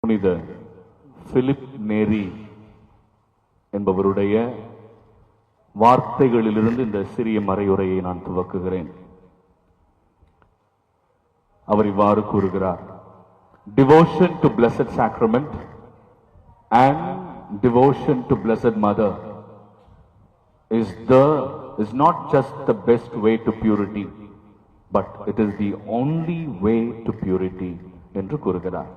புனித பிலிப் நேரி என்பவருடைய வார்த்தைகளிலிருந்து இந்த சிறிய மறையுரையை நான் துவக்குகிறேன். அவர் இவ்வாறு கூறுகிறார்: Devotion to Blessed Sacrament and devotion to Blessed Mother is not just the best way to purity, but it is the only way to purity என்று கூறுகிறார்.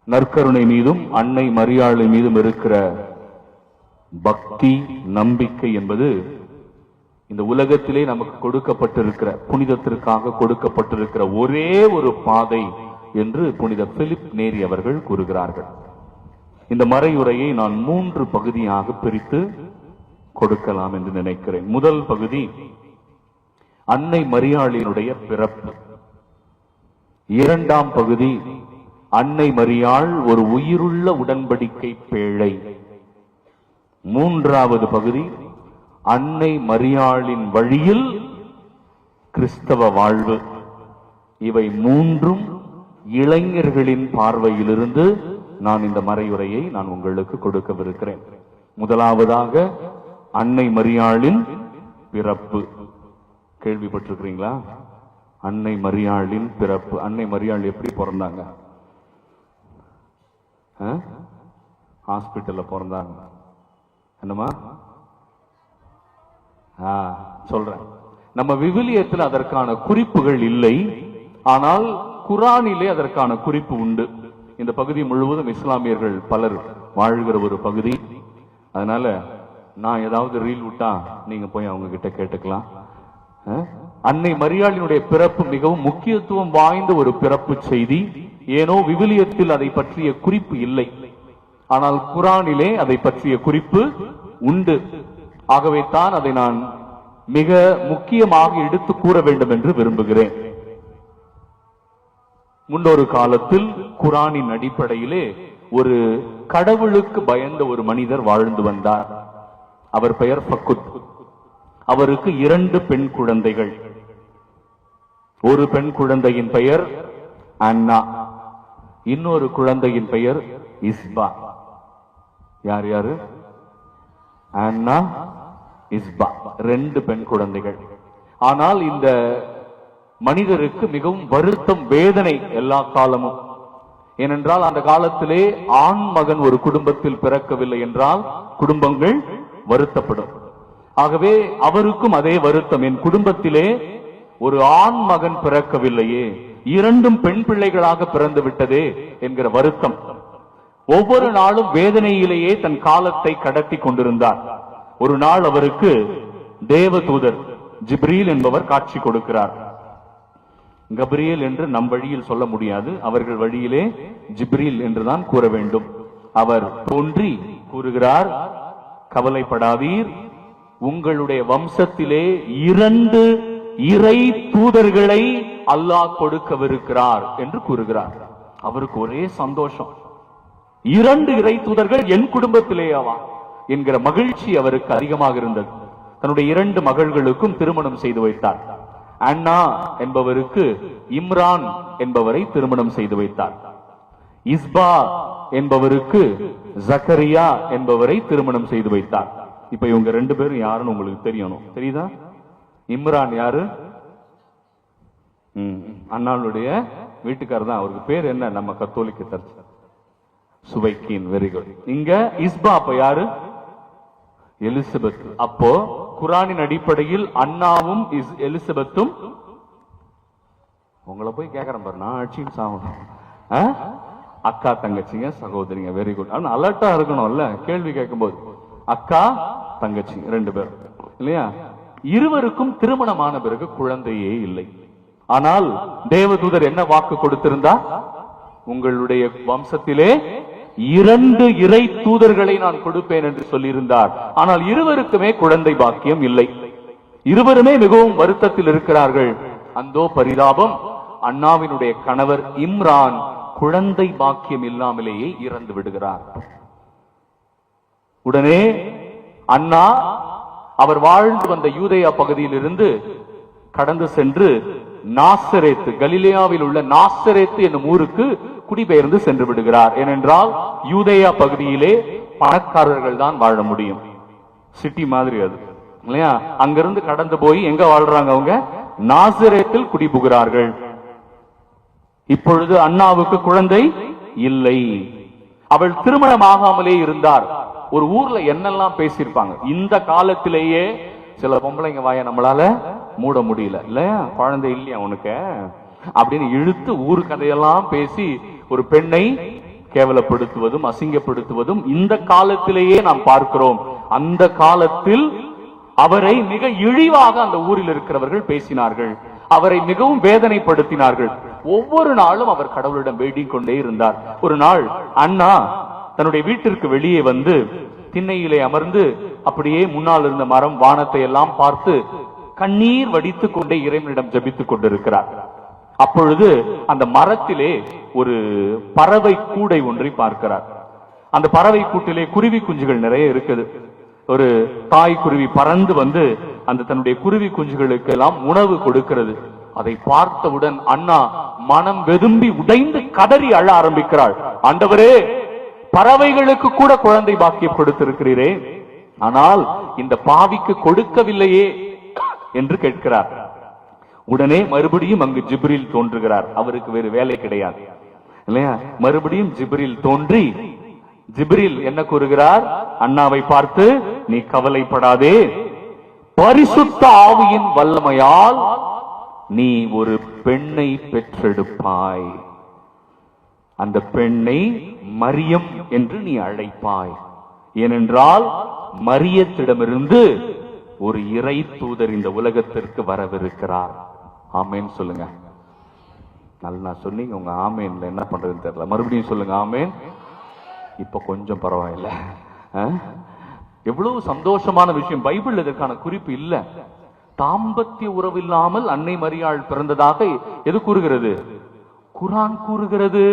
நற்கருணை மீதும் அன்னை மரியாளை மீதும் இருக்கிற பக்தி, நம்பிக்கை என்பது இந்த உலகத்திலே நமக்கு கொடுக்கப்பட்டிருக்கிற புனிதத்திற்காக கொடுக்கப்பட்டிருக்கிற ஒரே ஒரு பாதை என்று புனித பிலிப் நேரி அவர்கள் கூறுகிறார்கள். இந்த மறையுரையை நான் 3 பகுதியாக பிரித்து கொடுக்கலாம் என்று நினைக்கிறேன். முதல் பகுதி அன்னை மரியாளினுடைய பிறப்பு. இரண்டாம் பகுதி அன்னை மரியாள் ஒரு உயிருள்ள உடன்படிக்கை பேழை. மூன்றாவது பகுதி அன்னை மரியாளின் வழியில் கிறிஸ்தவ வாழ்வு. இவை மூன்றும் இளைஞர்களின் பார்வையிலிருந்து நான் இந்த மறையுரையை நான் உங்களுக்கு கொடுக்கவிருக்கிறேன். முதலாவதாக அன்னை மரியாளின் பிறப்பு. கேள்விப்பட்டிருக்கிறீங்களா? அன்னை மரியாளின் பிறப்பு. அன்னை மரியாள் எப்படி பிறந்தாங்க? ஹாஸ்பிட்டல்ல பிறந்தாங்க. என்னமா சொல்றேன். நம்ம விவிலியத்தில் அதற்கான குறிப்புகள் இல்லை, ஆனால் குரானிலே அதற்கான குறிப்பு உண்டு. இந்த பகுதி முழுவதும் இஸ்லாமியர்கள் பலர் வாழ்கிற ஒரு பகுதி. அதனால நான் ஏதாவது ரீல் விட்டா நீங்க போய் அவங்க கிட்ட கேட்டுக்கலாம். அன்னை மரியாளினுடைய பிறப்பு மிகவும் முக்கியத்துவம் வாய்ந்த ஒரு பிறப்பு செய்தி. ஏனோ விவிலியத்தில் அதை பற்றிய குறிப்பு இல்லை, ஆனால் குரானிலே அதை பற்றிய குறிப்பு உண்டு. ஆகவே தான் அதை நான் மிக முக்கியமாக எடுத்து கூற வேண்டும் என்று விரும்புகிறேன். முன்னொரு காலத்தில் குரானின் அடிப்படையிலே ஒரு கடவுளுக்கு பயந்த ஒரு மனிதர் வாழ்ந்து வந்தார். அவர் பெயர் ஃபக்குத். அவருக்கு 2 பெண் குழந்தைகள். ஒரு பெண் குழந்தையின் பெயர் அன்னா, இன்னொரு குழந்தையின் பெயர் இஸ்பா. யார் யாரு? அன்னா, இஸ்பா, 2 பெண் குழந்தைகள். ஆனால் இந்த மனிதருக்கு மிகவும் வருத்தம், வேதனை எல்லா காலமும். ஏனென்றால் அந்த காலத்திலே ஆண் மகன் ஒரு குடும்பத்தில் பிறக்கவில்லை என்றால் குடும்பங்கள் வருத்தப்படும். ஆகவே அவருக்கும் அதே வருத்தம், என் குடும்பத்திலே ஒரு ஆண் மகன் பிறக்கவில்லையே, 2 பெண் பிள்ளைகளாக பிறந்து விட்டதே என்கிற வருத்தம். ஒவ்வொரு நாளும் வேதனையிலேயே தன் காலத்தை கடத்தி கொண்டிருந்தார். ஒரு நாள் அவருக்கு தேவதூதர் ஜிப்ரீல் என்பவர் காட்சி கொடுக்கிறார். கப்ரியேல் என்று நம் வழியில் சொல்ல முடியாது, அவர்கள் வழியிலே ஜிப்ரீல் என்றுதான் கூற வேண்டும். அவர் தோன்றி கூறுகிறார், கவலைப்படாதீர், உங்களுடைய வம்சத்திலே 2 இறை தூதர்களை அல்லாஹ் கொடுக்கவிருக்கிறார் என்று கூறுகிறார். அவருக்கு ஒரே சந்தோஷம். 2 இறை தூதர்கள் என் குடும்பத்திலேயாவா என்கிற மகிழ்ச்சி அவருக்கு அதிகமாக இருந்தது. தன்னுடைய 2 மகள்களுக்கும் திருமணம் செய்து வைத்தார். அன்னா என்பவருக்கு இம்ரான் என்பவரை திருமணம் செய்து வைத்தார். இஸ்பா என்பவருக்கு ஜக்கரியா என்பவரை திருமணம் செய்து வைத்தார். இப்ப இவங்க 2 பேரும் யாருன்னு உங்களுக்கு தெரியணும். தெரியுதா? இம்ரான் யாரு? அண்ணாளுடைய வீட்டுக்காரர் தான். அவருக்கு பேர் என்ன? நம்ம கத்தோலிக்க சர்ச் சுவைக்கின். Very good. இங்க இஸ்பா அப்ப யாரு? எலிசபெத். அப்போ குரானின் அடிப்படையில் அண்ணாவும் எலிசபெத்தும், உங்களை போய் கேட்கறேன் பாரு, நான் அடிச்சுன்னு சாகணும், அக்கா தங்கச்சிங்க சகோதரிங்க. Very good. ஆனா அலர்ட்டா இருக்கணும்ல கேள்வி கேட்கும் போது. அக்கா தங்கச்சி 2 பேர் இல்லையா? இருவருக்கும் திருமணமான பிறகு குழந்தையே இல்லை. ஆனால் தேவதூதர் என்ன வாக்கு கொடுத்திருந்தா? உங்களுடைய வம்சத்திலே 2 இறை தூதர்களை நான் கொடுப்பேன் என்று சொல்லியிருந்தார். ஆனால் இருவருக்குமே குழந்தை பாக்கியம் இல்லை. இருவருமே மிகவும் வருத்தத்தில் இருக்கிறார்கள். அந்தோ பரிதாபம், அண்ணாவினுடைய கணவர் இம்ரான் குழந்தை பாக்கியம் இல்லாமலேயே இறந்து விடுகிறார். உடனே அண்ணா அவர் வாழ்ந்து வந்த யூதேயா பகுதியில் இருந்து கடந்து சென்று நாசரேத்து, கலிலேயாவில் உள்ள நாசரேத்து என்னும் ஊருக்கு குடிபெயர்ந்து சென்று விடுகிறார். ஏனென்றால் யூதேயா பகுதியிலே பணக்காரர்கள் தான் வாழ முடியும். சிட்டி மாதிரி அது இல்லையா? அங்கிருந்து கடந்து போய் எங்க வாழ்றாங்க? அவங்க நாசரேத்தில் குடிபுகிறார்கள். இப்பொழுது அண்ணாவுக்கு குழந்தை இல்லை. அவள் திருமணம் ஆகாமலே இருந்தார். ஒரு ஊர்ல என்னெல்லாம் பேசியிருப்பாங்க. இந்த காலத்திலேயே சில பொம்பளைங்க வாய நம்மளால மூட முடியல, இல்லையா? குழந்தை இல்லையா உனக்கு அப்படின்னு இழுத்து ஊர் கதையெல்லாம் பேசி ஒரு பெண்ணை கேவலப்படுத்துவதும் அசிங்கப்படுத்துவதும் இந்த காலத்திலேயே நாம் பார்க்கிறோம். அந்த காலத்தில் அவரை மிக இழிவாக அந்த ஊரில் இருக்கிறவர்கள் பேசினார்கள். அவரை மிகவும் வேதனைப்படுத்தினார்கள். ஒவ்வொரு நாளும் அவர் கடவுளிடம் வேண்டிக் கொண்டே இருந்தார். ஒரு நாள் அண்ணா தன்னுடைய வீட்டிற்கு வெளியே வந்து திண்ணையிலே அமர்ந்து அப்படியே முன்னால் இருந்த மரம் வானத்தை எல்லாம் பார்த்து கண்ணீர் வடித்துக் கொண்டே இறைவனிடம் ஜெபித்துக் கொண்டிருக்கிறார். அப்பொழுது அந்த மரத்திலே ஒரு பறவை கூடை ஒன்றை பார்க்கிறார். அந்த பறவை கூட்டிலே குருவி குஞ்சுகள் நிறைய இருக்குது. ஒரு தாய் குருவி பறந்து வந்து அந்த தன்னுடைய குருவி குஞ்சுகளுக்கு எல்லாம் உணவு கொடுக்கிறது. அதை பார்த்தவுடன் அண்ணா மனம் வெதும்பி உடைந்து கதறி அழ ஆரம்பிக்கிறாள். ஆண்டவரே, பறவைகளுக்கு கூட குழந்தை பாக்கியம் கொடுத்திருக்கிறீரே, ஆனால் இந்த பாவிக்கு கொடுக்கவில்லையே என்று கேட்கிறார். உடனே மறுபடியும் அங்கு ஜிப்ரீல் தோன்றுகிறார். அவருக்கு வேறு வேலை கிடையாது இல்லையா? மறுபடியும் ஜிப்ரீல் தோன்றி ஜிப்ரீல் என்ன கூறுகிறார்? அண்ணாவை பார்த்து, நீ கவலைப்படாதே, பரிசுத்த ஆவியின் வல்லமையால் நீ ஒரு பெண்ணை பெற்றெடுப்பாய். அந்த பெண்ணை மரியம் என்று நீ அழைப்பாய். ஏனென்றால் மரியத்திடமிருந்து ஒரு இறை தூதர் இந்த உலகத்திற்கு வரவிருக்கிறார். ஆமேன் சொல்லுங்க. நல்லா சொன்னீங்க. உங்க ஆமேன்ல என்ன பண்றதுன்னு தெரியல. மறுபடியும் சொல்லுங்க ஆமேன். இப்ப கொஞ்சம் பரவாயில்ல. எவ்வளவு சந்தோஷமான விஷயம். பைபிள் இதற்கான குறிப்பு இல்ல. தாம்பத்திய உறவு இல்லாமல் அன்னை மரியாள் பிறந்ததாக எது கூறுகிறது? குர்ஆன் கூறுகிறது.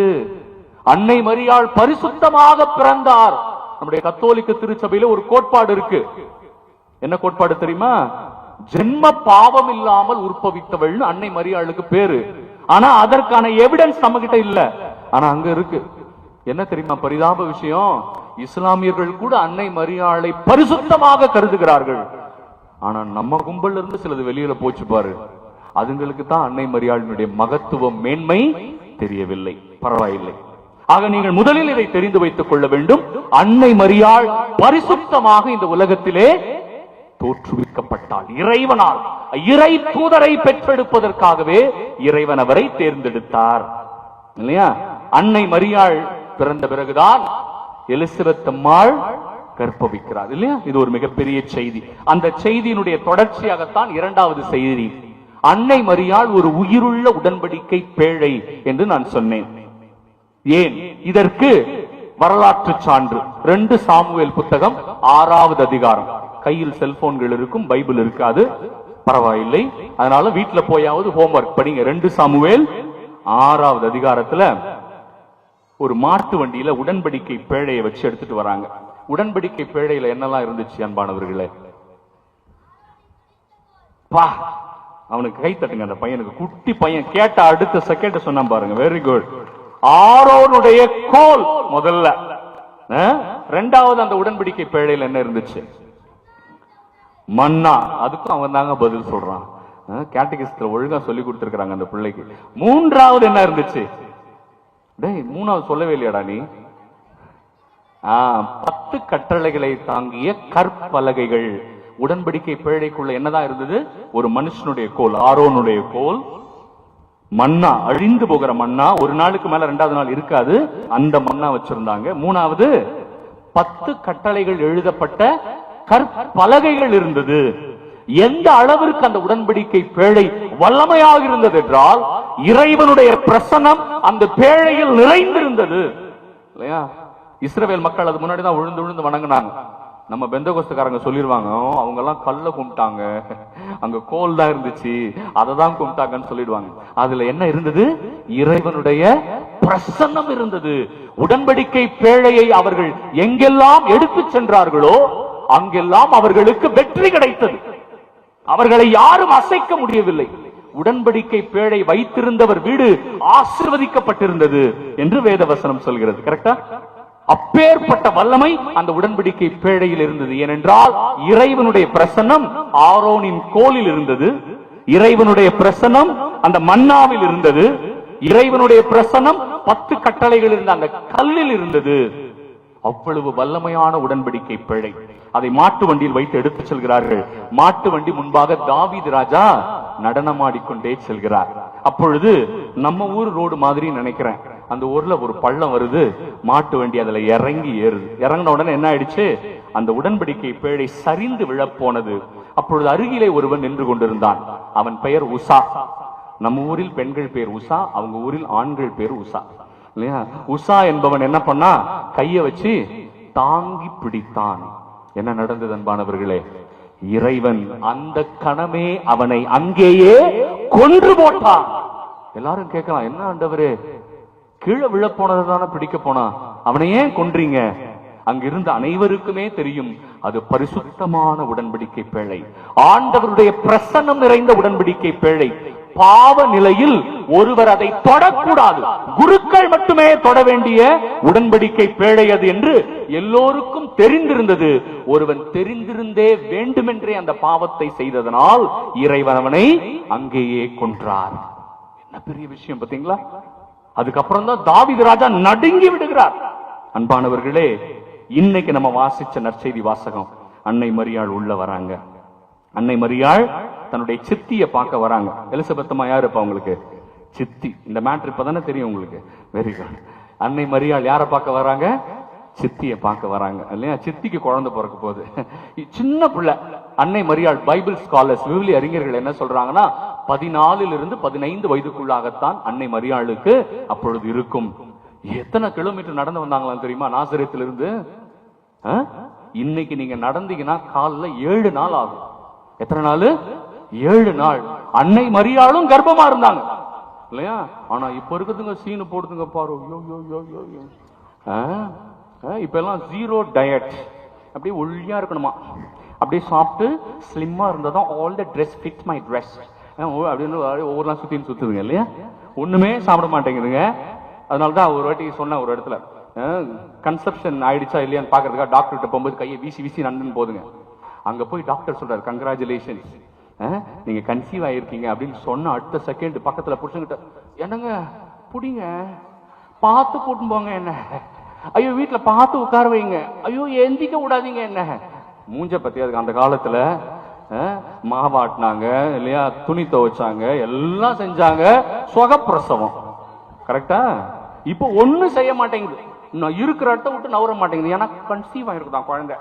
அன்னை மரியாள் பரிசுத்தமாக பிறந்தார். நம்முடைய கத்தோலிக்க திருச்சபையில ஒரு கோட்பாடு இருக்கு. என்ன கோட்பாடு தெரியுமா? ஜென்ம பாவம் இல்லாமல் உற்பவித்தவள் அன்னை மரியாளுக்கு பேரு. ஆனா அதற்கான எவிடன்ஸ் நம்ம கிட்ட இல்ல. ஆனா அங்க இருக்கு. என்ன தெரியுமா பரிதாப விஷயம்? இஸ்லாமியர்கள் கூட அன்னை மரியாளை பரிசுத்தமாக கருதுகிறார்கள். ஆனா நம்ம கும்பல் இருந்து சிலது வெளியில போச்சு பாரு. அதுங்களுக்கு தான் அன்னை மரியாளினுடைய மகத்துவம் மேன்மை தெரியவில்லை. பரவாயில்லை. ஆக நீங்கள் முதலில் இதை தெரிந்து வைத்துக் கொள்ள வேண்டும். அன்னை மரியாள் பரிசுத்தமாக இந்த உலகத்திலே தோற்றுவிக்கப்பட்டால் இறைவனால் இறை தூதரை பெற்றெடுப்பதற்காகவே இறைவன் அவரை தேர்ந்தெடுத்தார் இல்லையா? அன்னை மரியாள் பிறந்த பிறகுதான் எலிசபெத் அம்மாள் கற்பவிக்கிறார் இல்லையா? இது ஒரு மிகப்பெரிய செய்தி. அந்த செய்தியினுடைய தொடர்ச்சியாகத்தான் இரண்டாவது செய்தி. அன்னை மரியாள் ஒரு உயிருள்ள உடன்படிக்கை பேழை என்று நான் சொன்னேன். ஏன்? இதற்கு வரலாற்று சான்று 2 சாமுவேல் புத்தகம் 6வது அதிகாரம். கையில் செல்போன்கள் இருக்கும், பைபிள் இருக்காது, பரவாயில்லை. அதனால வீட்டுல போயாவது ஹோம்வொர்க் படிங்க. 2 சாமுவேல் 6வது அதிகாரத்துல ஒரு மாட்டு வண்டியில உடன்படிக்கை பேழையை வச்சு எடுத்துட்டு வராங்க. உடன்படிக்கை பேழையில என்னெல்லாம் இருந்துச்சு அன்பானவர்களே? பா, அவனுக்கு கை தட்டுங்க. அந்த பையனுக்கு, குட்டி பையன் கேட்ட அடுத்த செகண்ட் சொன்னா பாருங்க. Very good. ஆரோனுடைய கோல் முதல்ல. இரண்டாவது அந்த உடன்படிக்கை பேழையில என்ன இருந்துச்சு? மன்னா. அதுக்கும் அவன் தாங்க பதில் சொல்றான். கேட்டகிஸ்ட்ல ஒழுங்கா சொல்லி கொடுத்திருக்காங்க அந்த பிள்ளைக்கு. மூன்றாவது என்ன இருந்துச்சு? டேய், மூணாவது சொல்லவே இல்லையாடா நீ? 10 கட்டளைகளை தாங்கிய கற்பலகைகள். உடன்படிக்கை பேழைக்குள்ள என்னதான் இருந்தது? ஒரு மனுஷனுடைய கோல், ஆரோனுடைய கோல், மன்னா, அழிந்து போகிற மன்னா, ஒரு நாளுக்கு மேல 2வது நாள் இருக்காது, அந்த மன்னா வச்சிருந்தாங்க. 3வது 10 கட்டளைகள் எழுதப்பட்ட கற்பலகைகள் இருந்தது. எந்த அளவிற்கு அந்த உடன்படிக்கை பேழை வல்லமையாக இருந்தது என்றால் இறைவனுடைய பிரசன்னம் அந்த பேழையில் நிறைந்திருந்தது இல்லையா? இஸ்ரவேல் மக்கள் அது முன்னாடி தான் விழுந்து விழுந்து வணங்கினாங்க. நம்ம பெந்தகோஸ்துக்காரங்க சொல்லிடுவாங்க, அவங்க எல்லாம் கல்ல கும்பிட்டாங்க, அங்க கோல் தான் இருந்துச்சு, அதை தான் கும்பிட்டாங்கன்னு சொல்லிடுவாங்க. அதுல என்ன இருந்தது? இறைவனுடைய பிரசன்னம் இருந்தது. உடன்படிக்கை பேழையை அவர்கள் எங்கெல்லாம் எடுத்து சென்றார்களோ அங்கெல்லாம் அவர்களுக்கு வெற்றி கிடைத்தது. அவர்களை யாரும் அசைக்க முடியவில்லை. உடன்படிக்கை பேழை வைத்திருந்தவர் வீடு ஆசீர்வதிக்கப்பட்டிருந்தது என்று வேதவசனம் சொல்கிறது. கரெக்டா? அப்பேற்பட்ட வல்லமை அந்த உடன்படிக்கை பேழையில் இருந்தது. ஏனென்றால் இறைவனுடைய பிரசன்னம் ஆரோனின் கோலில் இருந்தது, இறைவனுடைய பிரசன்னம் அந்த மன்னாவில் இருந்தது, இறைவனுடைய பிரசன்னம் 10 கட்டளைகள் இருந்த அந்த கல்லில் இருந்தது. அவ்வளவு வல்லமையான உடன்படிக்கை பேழை. அதை மாட்டு வண்டியில் வைத்து எடுத்து செல்கிறார்கள். மாட்டு வண்டி முன்பாக தாவீது ராஜா நடனமாடிக்கொண்டே செல்கிறார். அப்பொழுது நம்ம ஊர் ரோடு மாதிரி நினைக்கிறேன், அந்த ஊர்ல ஒரு பள்ளம் வருது, மாட்டு வண்டி அதுல இறங்கி ஏறுது. இறங்கின உடனே என்ன ஆயிடுச்சு, அந்த உடன்படிக்கை பேழை சரிந்து விழப்போனது. அப்பொழுது அருகிலே ஒருவன் நின்று கொண்டிருந்தான். அவன் பெயர் உசா. நம்ம ஊரில் பெண்கள் பேர் உசா, அவங்க ஊரில் ஆண்கள் பேர் உசா இல்லையா? உசா என்பவன் என்ன பண்ணா, கைய வச்சு தாங்கி பிடித்தான். என்ன நடந்தது அன்பானவர்களே? இறைவன் அந்த கணமே அவனை அங்கேயே கொன்று போட்டான். எல்லாரும் கேட்கலாம், என்ன ஆண்டவரே, கீழே விழ போனதான பிடிக்க போனா, அவனை ஏன் கொன்றீங்க? அங்கிருந்த அனைவருக்குமே தெரியும், அது பரிசுத்தமான உடன்படிக்கை பேழை, ஆண்டவருடைய பிரசன்னம் நிறைந்த உடன்படிக்கை பேழை. பாவ நிலையில் ஒருவர் அதை தொடக்கூடாது, குருக்கள் மட்டுமே தொட வேண்டிய உடன்படிக்கை பேழை அது என்று எல்லோருக்கும் தெரிந்திருந்தது. ஒருவன் தெரிந்திருந்தே வேண்டுமென்றே அந்த பாவத்தை செய்ததனால் இறைவன் அவனை அங்கேயே கொன்றார். என்ன பெரிய விஷயம் பாத்தீங்களா? அதுக்கப்புறம் தான் தாவீது ராஜா நடுங்கி விடுகிறார். அன்பானவர்களே, இன்னைக்கு நம்ம வாசிச்ச நற்செய்தி வாசகம், அன்னை மரியாள் உள்ள வராங்க. அன்னை மரியாள் தன்னுடைய சித்திய பார்க்க வராங்க. எலிசபெத் அம்மா யாரு இப்ப உங்களுக்கு? சித்தி. இந்த மேட்டர் இப்பதானே தெரியும் உங்களுக்கு. Very good. அன்னை மரியாள் யார பார்க்க வராங்க? சித்திய பார்க்க வராங்க இல்லையா? சித்திக்கு குழந்தை பிறக்க போகுது, சின்ன பிள்ளை. அன்னை மரியாள் பைபிள் ஸ்காலர்ஸ், விவிலிய அறிஞர்கள் என்ன சொல்றாங்கன்னா, 14 to 15 வயதுக்குள்ளாகத்தான் அன்னை மரியாளுக்கு அப்பொழுது இருக்கும். எத்தனை கிலோமீட்டர் நடந்து வந்தாங்களாம் தெரியுமா நாசரேத்திலிருந்து? இன்னைக்கு நீங்க நடந்தீங்கன்னா காலில் 7 நாள் ஆகும். எத்தனை நாள்? 7 நாள். அன்னை மரியாளும் கர்ப்பமா இருந்தாங்க இல்லையா? ஆனா இப்ப இருக்குதுங்க சீனு போடுதுங்க பாரு. இப்ப எல்லாம் 0 டயட், அப்படியே ஒல்லியா இருக்கணுமா, அப்படியே சாப்பிட்டு ஸ்லிம்மா இருந்தாதான் all the dress fit my dress அப்படின்னு ஒவ்வொரு நாள் சுத்துதுங்க இல்லையா? ஒண்ணுமே சாப்பிட மாட்டேங்குதுங்க. அதனாலதான் ஒரு வாட்டி சொன்ன, ஒரு இடத்துல கன்செப்ஷன் ஆயிடுச்சா இல்லையான்னு பாக்குறதுக்காக டாக்டர் கிட்ட போகும்போது கையை வீசி வீசி நன்னு போதுங்க. அங்க போய் டாக்டர் சொல்றாரு, கங்க்ராச்சுலேஷன்ஸ், நீங்க கன்சீவ் ஆயிருக்கீங்க அப்படின்னு சொன்ன அடுத்த செகண்ட் பக்கத்துல புருஷன்கிட்ட, என்னங்க புடிங்க, பார்த்து கூட்டும் போங்க என்ன, ஐயோ வீட்டுல பார்த்து உட்கார வைங்க, ஐயோ எந்திக்க விடாதீங்க என்ன. மூஞ்ச பத்தி அதுக்கு அந்த காலத்துல மாவாட்டினாங்க இல்லையா, துணி துவைச்சாங்க, எல்லாம் செஞ்சாங்க, சுகப்பிரசவம். கரெக்டா? இப்ப ஒண்ணு செய்ய மாட்டேங்குது, இருக்கிற இடத்த விட்டு நவர மாட்டேங்குது. ஏன்னா கன்சீவ் ஆயிருக்குதான் குழந்தை.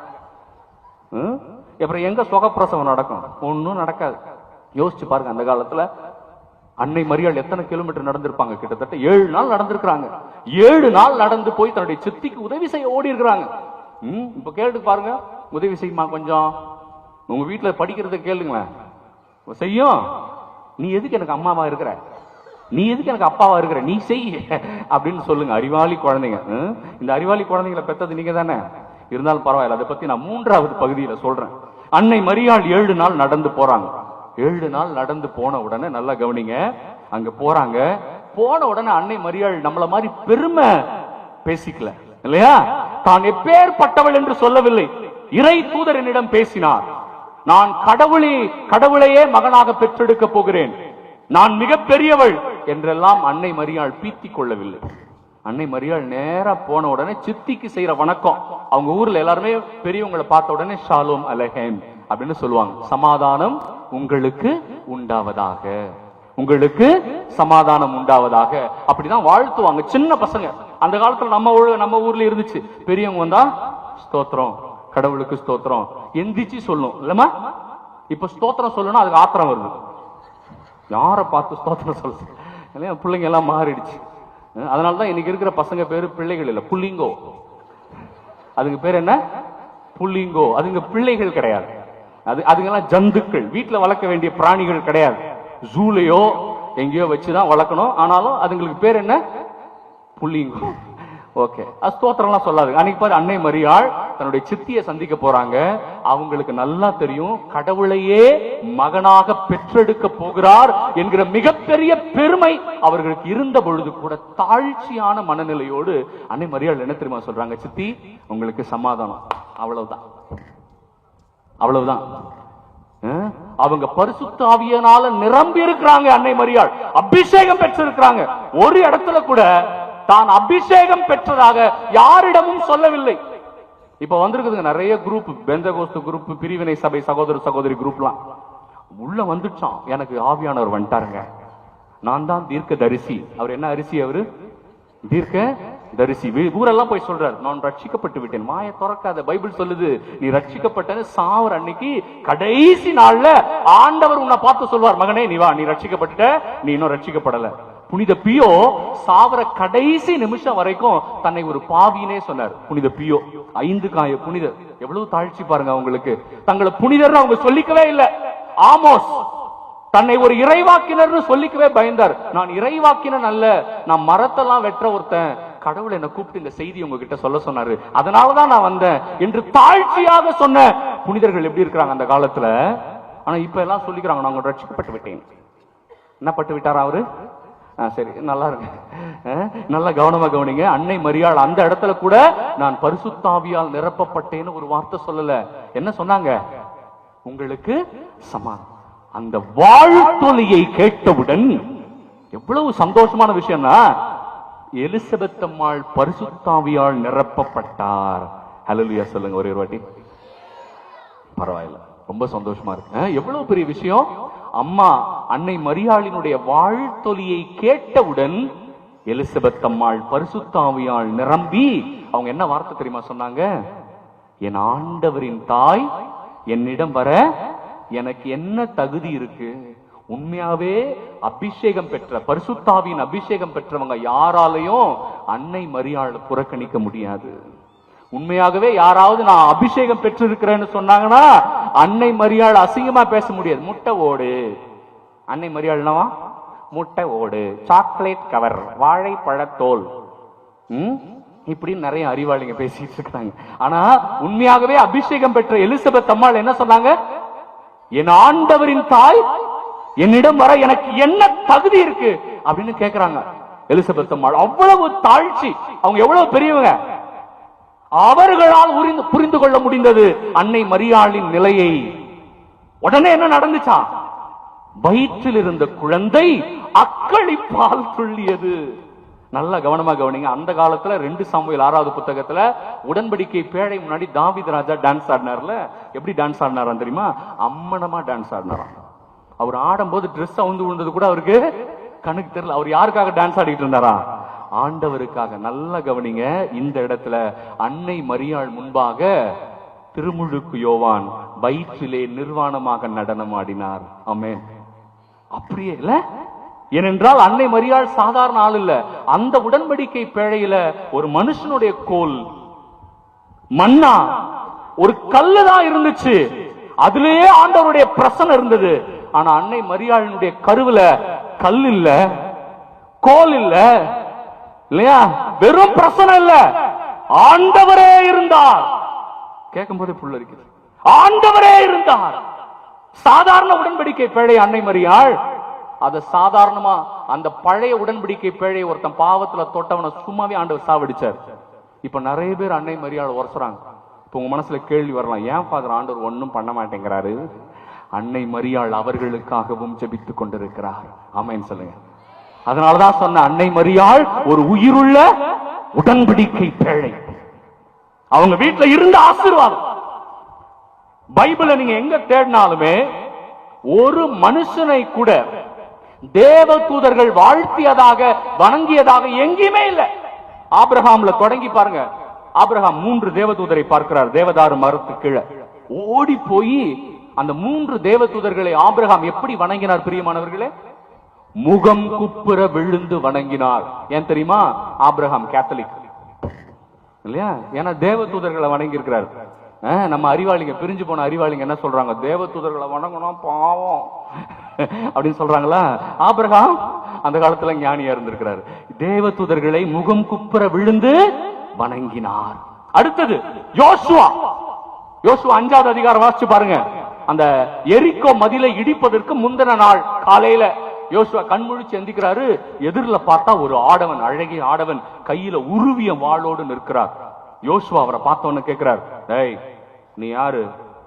அப்புறம் எங்க சுகப்பிரசவம் நடக்கும்? ஒன்னும் நடக்காது. யோசிச்சு பாருங்க, அந்த காலத்துல அன்னை மரியாள் எத்தனை கிலோமீட்டர் நடந்திருப்பாங்க? கிட்டத்தட்ட 7 நாள் நடந்திருக்கிறாங்க. 7 நாள் நடந்து போய் தன்னுடைய சித்திக்கு உதவி செய்ய ஓடி இருக்கிறாங்க. இப்ப கேட்டு பாருங்க, உதவி செய்யுமா கொஞ்சம்? உங்க வீட்டுல படிக்கிறத கேளுங்களேன், செய்யும். நீ எதுக்கு எனக்கு அம்மாவா இருக்கிற, நீ எதுக்கு எனக்கு அப்பாவா இருக்கிற, நீ செய் அப்படின்னு சொல்லுங்க. அறிவாளி குழந்தைங்க. இந்த அறிவாளி குழந்தைங்களை பெற்றது நீங்க தானே. இருந்தாலும் பரவாயில்ல, அதை பத்தி நான் 3வது பகுதியில சொல்றேன். அன்னை மரியாள் 7 நாள் நடந்து போறாங்க. 7 நாள் நடந்து போன உடனே நல்லா கவனிங்க, அங்க போறாங்க. போன உடனே அன்னை மரியாள் நம்மள மாதிரி பெருமை பேசிக்கல இல்லையா? தான் எப்பேற்பட்டவள் என்று சொல்லவில்லை. இறை தூதர் என்னிடம் பேசினார், நான் கடவுளையே மகனாக பெற்றெடுக்க போகிறேன், நான் மிகப்பெரியவள் என்றெல்லாம் அன்னை மரியாள் பீத்திக் கொள்ளவில்லை. அன்னை மரியாள் நேரா போன உடனே சித்திக்கு செய்யற வணக்கம், அவங்க ஊர்ல எல்லாருமே பெரியவங்களை பார்த்த உடனே ஷாலோம் அலைஹிம் அப்படின்னு சொல்லுவாங்க, சமாதானம் உங்களுக்கு உண்டாவதாக, உங்களுக்கு சமாதானம் உண்டாவதாக, அப்படிதான் வாழ்த்துவாங்க சின்ன பசங்க. அந்த காலத்துல நம்ம ஊர்ல இருந்துச்சு, பெரியவங்க வந்தா ஸ்தோத்திரம், கடவுளுக்கு ஸ்தோத்திரம் எந்திரிச்சு சொல்லணும் இல்லமா. இப்ப ஸ்தோத்திரம் சொல்லணும் அதுக்கு ஆத்திரம் வருது, யார பார்த்து ஸ்தோத்திரம் சொல்ல, பிள்ளைங்க எல்லாம் மாறிடுச்சு. அதனாலதான் இன்னைக்கு இருக்கிற பசங்க பேரு பிள்ளைகள் இல்ல, புள்ளிங்கோ. அதுங்க பேர் என்ன? புள்ளிங்கோ. அதுங்க பிள்ளைகள் கிடையாது, அதுங்கெல்லாம் ஜந்துக்கள், வீட்டுல வளர்க்க வேண்டிய பிராணிகள் கிடையாது. ஜூலையோ எங்கேயோ வச்சுதான் வளர்க்கணும், ஆனாலும் அதுங்களுக்கு பேர் என்ன? புள்ளிங்கோ. ஓகே, ஸ்தோத்திரம் எல்லாம் சொல்லாது. அன்னைக்கு பாரு, அன்னை மரியாள் தன்னுடைய சித்தியை சந்திக்க போறாங்க. அவங்களுக்கு நல்லா தெரியும் கடவுளையே மகனாக பெற்றெடுக்க போகிறார் என்கிற மிகப்பெரிய பெருமை அவர்களுக்கு இருந்த பொழுது கூட தாழ்ச்சியான மனநிலையோடு அன்னை மரியாள் என்ன தெரியுமா சொல்றாங்க? சித்தி, உங்களுக்கு சமாதானம். அவ்வளவுதான், அவ்வளவுதான். அவங்க பரிசுத்த ஆவியினால நிரம்பி இருக்கிறாங்க. அன்னை மரியாள் அபிஷேகம் பெற்றிருக்கிறாங்க. ஒரு இடத்துல கூட தான் அபிஷேகம் பெற்றதாக யாரிடமும் சொல்லவில்லை. இப்ப வந்திருக்குதுங்க நிறைய குரூப், பெந்தகோஸ்து குரூப், பிரிவினை சபை சகோதர சகோதரி குரூப்லாம் உள்ள வந்துச்சான். எனக்கு ஆவியானவர் வந்துட்டாருங்க, நான் தான் தீர்க்க தரிசி. அவர் என்ன அரிசி? அவரு தீர்க்க தரிசி. ஊரெல்லாம் போய் சொல்றாரு, நான் ரட்சிக்கப்பட்டு விட்டேன். மாய திறக்காத, பைபிள் சொல்லுது நீ ரட்சிக்கப்பட்ட சாவர அன்னைக்கு கடைசி நாள்ல ஆண்டவர் உன்னை பார்த்து சொல்வார், மகனே நீ வா, நீ ரட்சிக்கப்பட்ட, நீ இன்னும் ரட்சிக்கப்படல. புனித பியோ சாவர கடைசி நிமிஷம் வரைக்கும் தன்னை ஒரு பாவினே சொன்னார். புனித பியோ 5 காய புனிதர். எவ்வளவு தாழ்ச்சி பாருங்க அவங்களுக்கு. தங்களை புனிதர் அவங்க சொல்லிக்கவே இல்லை. ஆமோஸ் தன்னை ஒரு இறைவாக்கினர் சொல்லிக்கவே பயந்தார். நான் இறைவாக்கினர் அல்ல, நான் மரத்தெல்லாம் வெற்ற ஒருத்தன், கடவுள் என்ன கூப்பிட்டு இந்த செய்தி உங்ககிட்ட சொல்ல சொன்னாரு, அதனாலதான் நான் வந்தேன் என்று தாழ்ச்சியாக சொன்ன புனிதர்கள் எப்படி இருக்கிறாங்க அந்த காலத்துல. ஆனா இப்ப எல்லாம் சொல்லிக்கிறாங்க, நான் ரட்சிக்கப்பட்டு விட்டேன். என்ன பட்டு விட்டாரா அவரு? சரி, நல்லா இருக்கு, நல்லா கவனமா கவனிங்க. அன்னை மரியாள் அந்த இடத்துல கூட நான் பரிசுத்தாவியால் நிரப்பப்பட்டேன்னு ஒரு வார்த்தை சொல்லல. என்ன சொன்னாங்க? உங்களுக்கு சமாதானம். அந்த வாழ்த்தொலியை கேட்டவுடன் எவ்வளவு சந்தோஷமான விஷயம்னா, எலிசபெத் அம்மாள் பரிசுத்தாவியால் நிரப்பப்பட்டார். ஹல்லேலூயா சொல்லுங்க ஒரே ஒரு வாட்டி. பரவாயில்ல, ரொம்ப சந்தோஷமா இருக்கு. எவ்வளவு பெரிய விஷயம். அம்மா அன்னை மரியாளினுடைய வாழ்த்தொலியை கேட்டவுடன் எலிசபெத் அம்மாள் பரிசுத்தாவியால் நிரம்பி அவங்க என்ன வார்த்தை தெரியுமா சொன்னாங்க? என் ஆண்டவரின் தாய் என்னிடம் வர எனக்கு என்ன தகுதி இருக்கு? உண்மையாவே அபிஷேகம் பெற்ற, பரிசுத்தாவியின் அபிஷேகம் பெற்றவங்க யாராலையும் அன்னை மரியாளை புறக்கணிக்க முடியாது. உண்மையாகவே யாராவது நான் அபிஷேகம் பெற்றிருக்கிறேன்னு சொன்னாங்கன்னா அன்னை மரியாள் அசிங்கமா பேச முடியாது. முட்டை ஓடு, அன்னை மரியாள்னவா முட்டை ஓடு, சாக்லேட் கவர், வாழைப்பழத்தோல், இப்படி நிறைய அறிவாளிங்க பேசிட்டு இருக்காங்க. ஆனா உண்மையாகவே அபிஷேகம் பெற்ற எலிசபெத் அம்மாள் என்ன சொன்னாங்க? என் ஆண்டவரின் தாய் என்னிடம் வர எனக்கு என்ன தகுதி இருக்கு அப்படின்னு கேக்குறாங்க எலிசபெத் அம்மாள். அவ்வளவு தாழ்ச்சி. அவங்க எவ்வளவு பெரியவங்க. அவர்களால் புரிந்து கொள்ள முடிந்தது அன்னை மரியாளின் நிலையை. உடனே என்ன நடந்துச்சா? வயிற்றில் இருந்த குழந்தை அக்களிப்பால் துள்ளியது. நல்ல கவனமா கவனிங்க. அந்த காலத்துல 2 சாமுவேல் 6வது புத்தகத்துல உடன்படிக்கை பேழை முன்னாடி தாவீது ராஜா டான்ஸ் ஆடினார்ல. எப்படி டான்ஸ் ஆடினாரா தெரியுமா? அம்மனமா டான்ஸ் ஆடினாராம். அவர் ஆடும்போது ட்ரெஸ் அவுந்து விழுந்தது கூட அவருக்கு கணக்கு தெரியல. அவர் யாருக்காக டான்ஸ் ஆடிட்டு இருந்தாரா? ஆண்டவருக்காக. நல்ல கவனிங்க. இந்த இடத்துல அன்னை மரியாள் முன்பாக திருமுழுக்கு யோவான் வயிற்றிலே நிர்வாணமாக நடனம் ஆடினார். ஆமென். அப்படியே இல்ல? ஏனென்றால் அன்னை மரியாள் சாதாரண ஆள் இல்ல. அந்த உடன்படிக்கை பேழையில ஒரு மனுஷனுடைய கோல், மன்னா, ஒரு கல்லு தான் இருந்துச்சு. அதிலேயே ஆண்டவருடைய பிரசன்னம் இருந்தது. ஆனா அன்னை மரியாளினுடைய கருவுல கல் இல்ல, கோல் இல்ல, இல்லையா? வெறும் பிரசன்னம் இல்ல, ஆண்டவரே இருந்தார். கேட்கும் போதே புள்ள இருக்குது. ஆண்டவரே இருந்தார். சாதாரண உடன்படிக்கை பேழை அன்னை மரியாள். அத சாதாரணமா அந்த பழைய உடன்படிக்கை பேழை ஒருத்தன் பாவத்துல தொட்டவனை சும்மாவே ஆண்டவர் சாவடிச்சார். இப்ப நிறைய பேர் அன்னை மரியாள் உரசுறாங்க. இப்ப உங்க மனசுல கேள்வி வரலாம், ஏன் ஃபாதர் ஆண்டவர் ஒன்னும் பண்ண மாட்டேங்கிறாரு? அன்னை மரியாள் அவர்களுக்காகவும் ஜெபித்துக் கொண்டிருக்கிறார். ஆமென் சொல்லுங்க. அதனாலதான் சொன்ன அன்னை மரியாள் ஒரு உயிருள்ள உடன்படிக்கை பேழை. அவங்க வீட்டுல இருந்த ஆசீர்வாதம். பைபிள நீங்க எங்க தேடினாலுமே ஒரு மனுஷனை கூட தேவ தூதர்கள் வாழ்த்தியதாக வணங்கியதாக எங்கேயுமே இல்ல. ஆபிரகாம்ல தொடங்கி பாருங்க. ஆபிரகாம் 3 தேவ தூதரை பார்க்கிறார். தேவதாரு மரத்து கீழே ஓடி போய் அந்த 3 தேவ தூதர்களை ஆபிரகாம் எப்படி வணங்கினார் பிரியமானவர்களே? முகம் குப்புற விழுந்து வணங்கினார். ஏன் தெரியுமா? ஆபிரகாம் கேத்தலிக் இல்லையா? ஏன்னா தேவ தூதர்களை வணங்கி இருக்கிறார். நம்ம அறிவாளிங்க, பிரிஞ்சு போன அறிவாளிங்க என்ன சொல்றாங்க? தேவ தூதர்களை வணங்கணும் பாவம் அப்படின்னு சொல்றாங்களா? ஆபிரகாம் அந்த காலத்துல ஞானியா இருந்திருக்கிறார். தேவ தூதர்களை முகம் குப்புற விழுந்து வணங்கினார். அடுத்தது யோசுவா. யோசுவா 5வது அதிகாரம் வாசிச்சு பாருங்க. அந்த எரிக்கோ மதிலை இடிப்பதற்கு முந்தின நாள் காலையில யோசுவா கண்முழிச்சு எந்திக்கிறாரு. எதிரில் பார்த்தா ஒரு ஆடவன், அழகிய ஆடவன், கையில உருவிய வாளோடு நிற்கிறார். யோசுவா அவரை பார்த்தவன கேட்கிறார், டேய் நீ யாரு,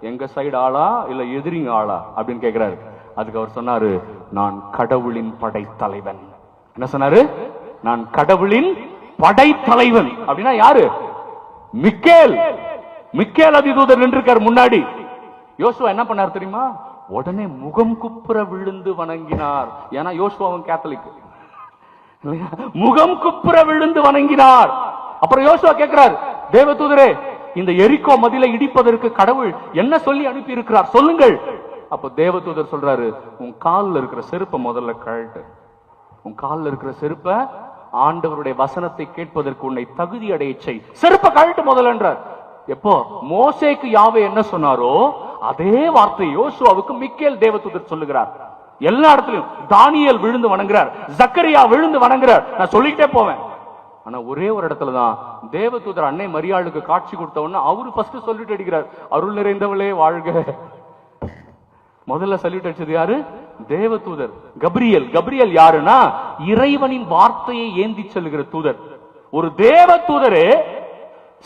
எங்க சைடு ஆளா இல்ல எதிரிங்க ஆளா அப்படின்னு கேட்கிறாரு. அதுக்கு அவர் சொன்னாரு, நான் கடவுளின் படைத்தலைவன். என்ன சொன்னாரு? நான் கடவுளின் படைத்தலைவன். அப்படின்னா யாரு? மிக்கேல். மிக்கேல் அதிதூதர் நின்றிருக்கார் முன்னாடி. யோசுவா என்ன பண்ணார் தெரியுமா? உடனே முகம் குப்புற விழுந்து வணங்கினார். ஏன்னா யோசுவாவும் கேத்தலிக். முகம் குப்புற விழுந்து வணங்கினார். அப்புறம் யோசுவா கேட்கிறார், தேவதூதரே இந்த எரிக்கோ மதிலை இடிப்பதற்கு கடவுள் என்ன சொல்லி அனுப்பி இருக்கிறார் சொல்லுங்கள். அப்ப தேவதூதர் சொல்றாரு, உன் காலில் இருக்கிற செருப்பை முதல்ல கழட்டு. உன் காலில் இருக்கிற செருப்ப ஆண்டவருடைய வசனத்தை கேட்பதற்கு உன்னை தகுதி அடைய செய். செருப்பை கழட்டு முதல்ல என்றார். எப்போ மோசேக்கு யாவே என்ன சொன்னாரோ அதே வார்த்தை யோசுவாவுக்கு மிக்கேல் தேவதூதர் சொல்லுகிறார். எல்லா இடத்துலயும் தானியேல் விழுந்து வணங்குறார், ஜக்கரியா விழுந்து வணங்குறார். நான் சொல்லிட்டே போவேன். ஆனா ஒரே ஒரு இடத்துலதான் தேவதூதர் அன்னை மரியாளுக்கு காட்சி கொடுத்த உடனே அவரு ஃபர்ஸ்ட் சொல்லிட்டு அடிக்கிறார், அருள் நிறைந்தவளே வாழ்க. முதல்ல சொல்லிட்டு அடிச்சது யாரு? தேவதூதர் கப்ரியேல். கப்ரியேல் யாருன்னா இறைவனின் வார்த்தையை ஏந்தி செல்கிற தூதர். ஒரு தேவ தூதரே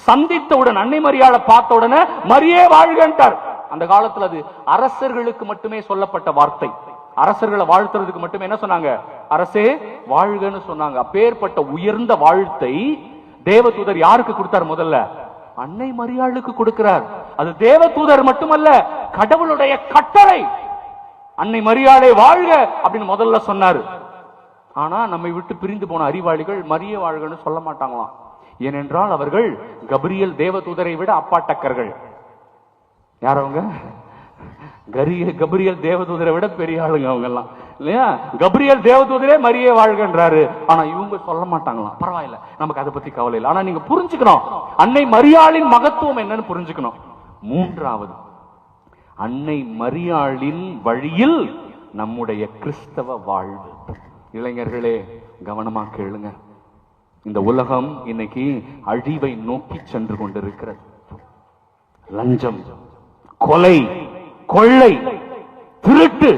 சந்தித்தவுடன் அன்னை மரியாளை பார்த்த உடனே மரியே வாழ்கன்றார். அந்த காலத்துல அது அரசர்களுக்கு மட்டுமே சொல்லப்பட்ட வார்த்தை. அரசர்களை வாழ்த்துறதுக்கு மட்டுமே என்ன சொன்னாங்க? அரசே வாழ்கன்னு சொன்னாங்க. அப்பேற்பட்ட உயர்ந்த வாழ்த்தை தேவதூதர் யாருக்கு கொடுத்தார்? முதல்ல அன்னை மரியாளுக்கு கொடுக்கிறார். அது தேவதூதர் மட்டுமல்ல, கடவுளுடைய கட்டளை. அன்னை மரியாளை வாழ்க அப்படின்னு முதல்ல சொன்னாரு. ஆனா நம்மை விட்டு பிரிந்து போன அறிவாளிகள் மரியே வாழ்கன்னு சொல்ல மாட்டாங்களாம். ஏனென்றால் அவர்கள் கப்ரியேல் தேவதூதரை விட அப்பாட்டக்கர்கள். யார் அவங்க? கப்ரியேல் தேவதூதரை விட பெரிய ஆளுங்க அவங்க எல்லாம் இல்லையா? கப்ரியேல் தேவதூதரே மரியே வாழ்கன்றாரு. ஆனா இவங்க சொல்ல மாட்டாங்களாம். பரவாயில்ல, நமக்கு அதை பத்தி கவலை இல்லை. ஆனா நீங்க புரிஞ்சுக்கணும், அன்னை மரியாளின் மகத்துவம் என்னன்னு புரிஞ்சுக்கணும். மூன்றாவது, அன்னை மரியாளின் வழியில் நம்முடைய கிறிஸ்தவ வாழ்வு. இளைஞர்களே கவனமா கேளுங்க. இந்த உலகம் இன்னைக்கு அழிவை நோக்கி சென்று கொண்டிருக்கிறது. லஞ்சம், கொலை, கொள்ளை, திருட்டு,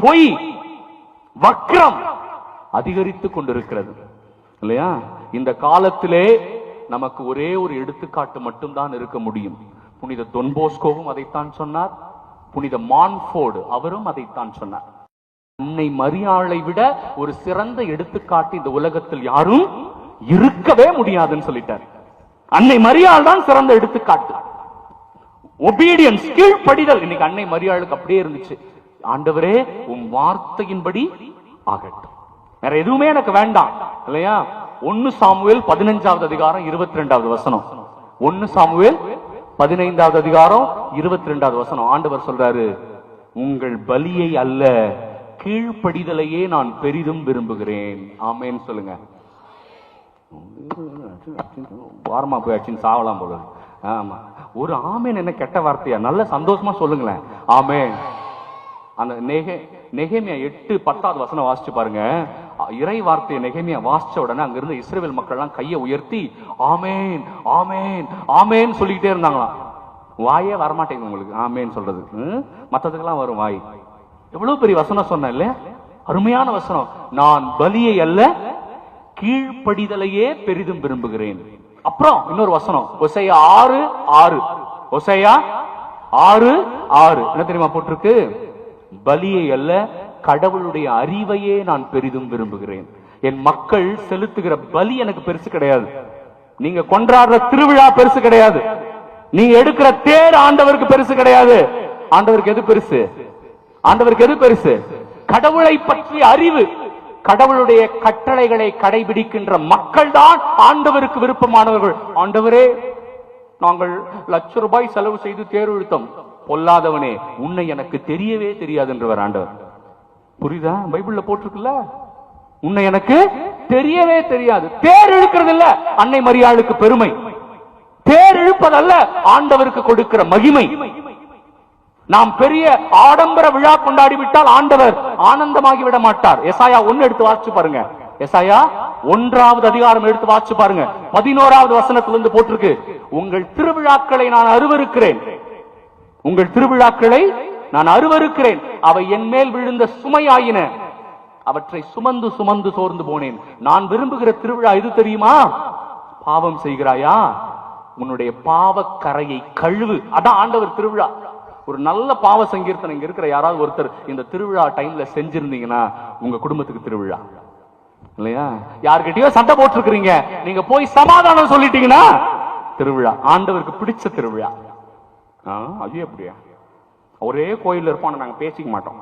பொய், வக்ரம் அதிகரித்துக் கொண்டிருக்கிறது இல்லையா? இந்த காலத்திலே நமக்கு ஒரே ஒரு எடுத்துக்காட்டு மட்டும்தான் இருக்க முடியும். புனித தொன்போஸ்கோவும் அதைத்தான் சொன்னார், புனித மான்ஃபோர்டு அவரும் அதைத்தான் சொன்னார். அன்னை மரியாளை விட ஒரு சிறந்த எடுத்துக்காட்டு இந்த உலகத்தில் யாரும் இருக்கவே முடியாதுன்னு சொல்லிட்டார். அன்னை மரியாள் தான் சிறந்த எடுத்துக்காட்டு. ஒபீடியன்ஸ், கீழ்ப்படிதல். இன்னைக்கு அன்னை மரியாளுக்கு அப்படியே இருந்துச்சு. ஆண்டவரே உம் வார்த்தையின்படி ஆகட்டும், வேற எதுவுமே எனக்கு வேண்டாம் இல்லையா? 1 சாமுவேல் 15வது அதிகாரம் 22வது வசனம். 1 சாமுவேல் 15வது அதிகாரம் 22வது வசனம். ஆண்டவர் சொல்றாரு, உங்கள் பலியை அல்ல கீழ்ப்படிதலையே நான் பெரிதும் விரும்புகிறேன். ஆமேன்னு சொல்லுங்க. வாரமா போய் அச்சின்னு சாவலாம் போல. ஆமா, ஒரு ஆமேன் என்ன கெட்ட வார்த்தையா? நல்ல சந்தோஷமா சொல்லுங்களேன் ஆமேன். அந்த நெகேமியா 8:10வது வசனம் வாசிச்சு பாருங்க. இறை வார்த்தையை நெகேமியா வாசிச்ச உடனே அங்க இருந்த இஸ்ரவேல் மக்கள் எல்லாம் கையை உயர்த்தி ஆமேன் ஆமேன் ஆமேன் சொல்லிக்கிட்டே இருந்தாங்களாம். வாயே வரமாட்டேங்குது உங்களுக்கு ஆமேன் சொல்றது. மத்ததுக்கெல்லாம் வரும் வாய். எவ்வளவு பெரிய வசனம் சொன்ன இல்ல? அருமையான வசனம். நான் பலியை அல்ல கீழ்ப்படிதலையே பெரிதும் விரும்புகிறேன். அப்புறம் இன்னொரு வசனம், ஓசையா 6:6. ஓசையா 6:6 என்ன தெரியுமா போட்டிருக்கு? பலியை அல்ல கடவுளுடைய அறிவையே நான் பெரிதும் விரும்புகிறேன். என் மக்கள் செலுத்துகிற பலி எனக்கு பெருசு கிடையாது. நீங்க கொண்டாடுற திருவிழா பெருசு கிடையாது. நீங்க எடுக்கிற தேர் ஆண்டவருக்கு பெருசு கிடையாது. ஆண்டவருக்கு எது பெருசு? ஆண்டவருக்கு எது பெருசு? கடவுளை பற்றிய அறிவு. கடவுளுடைய கட்டளைகளை கடைபிடிக்கின்ற மக்கள் தான் ஆண்டவருக்கு விருப்பமானவர்கள். ஆண்டவரே, நாங்கள் ₹1,00,000 செலவு செய்து தேர் இழுத்தோம். பொல்லாதவனே, உன்னை எனக்கு தெரியவே தெரியாது என்றவர் ஆண்டவர். புரியுதா? பைபிள்ல போட்டிருக்குல்ல, உன்னை எனக்கு தெரியவே தெரியாது. தேர் இழுக்கிறது இல்ல அன்னை மரியாளுக்கு பெருமை. தேர் இழுப்பதல்ல ஆண்டவருக்கு கொடுக்கிற மகிமை. நாம் பெரிய ஆடம்பர விழா கொண்டாடி விட்டால் ஆண்டவர் ஆனந்தமாகி விட மாட்டார். எசாயா 1 எடுத்து வாசிச்சு பாருங்க. எசாயா 1வது அதிகாரம் எடுத்து வாசிச்சு பாருங்க. 11வது வசனத்திலிருந்து போட்டிருக்கு, உங்கள் திருவிழாக்களை நான் அருவருக்கிறேன், உங்கள் திருவிழாக்களை நான் அருவருக்கிறேன். அவை என் மேல் விழுந்த சுமையாயின, அவற்றை சுமந்து சுமந்து சோர்ந்து போனேன். நான் விரும்புகிற திருவிழா எது தெரியுமா? பாவம் செய்கிறாயா, உன்னுடைய பாவக்கரையை கழுவு. அதான் ஆண்டவர் திருவிழா. ஒரு நல்ல பாவ சங்கீர்த்தனை இங்க இருக்கிற யாராவது ஒருத்தர் இந்த திருவிழா டைம்ல செஞ்சிருந்தீங்கன்னா உங்க குடும்பத்துக்கு திருவிழா இல்லையா? யார்கிட்டயோ சண்டை போட்டிருக்கிறீங்க, நீங்க போய் சமாதானம் சொல்லிட்டீங்கன்னா திருவிழா. ஆண்டவருக்கு பிடிச்ச திருவிழா. அது எப்படியா? ஒரே கோயில் இருப்போம், நாங்க பேசிக்க மாட்டோம்.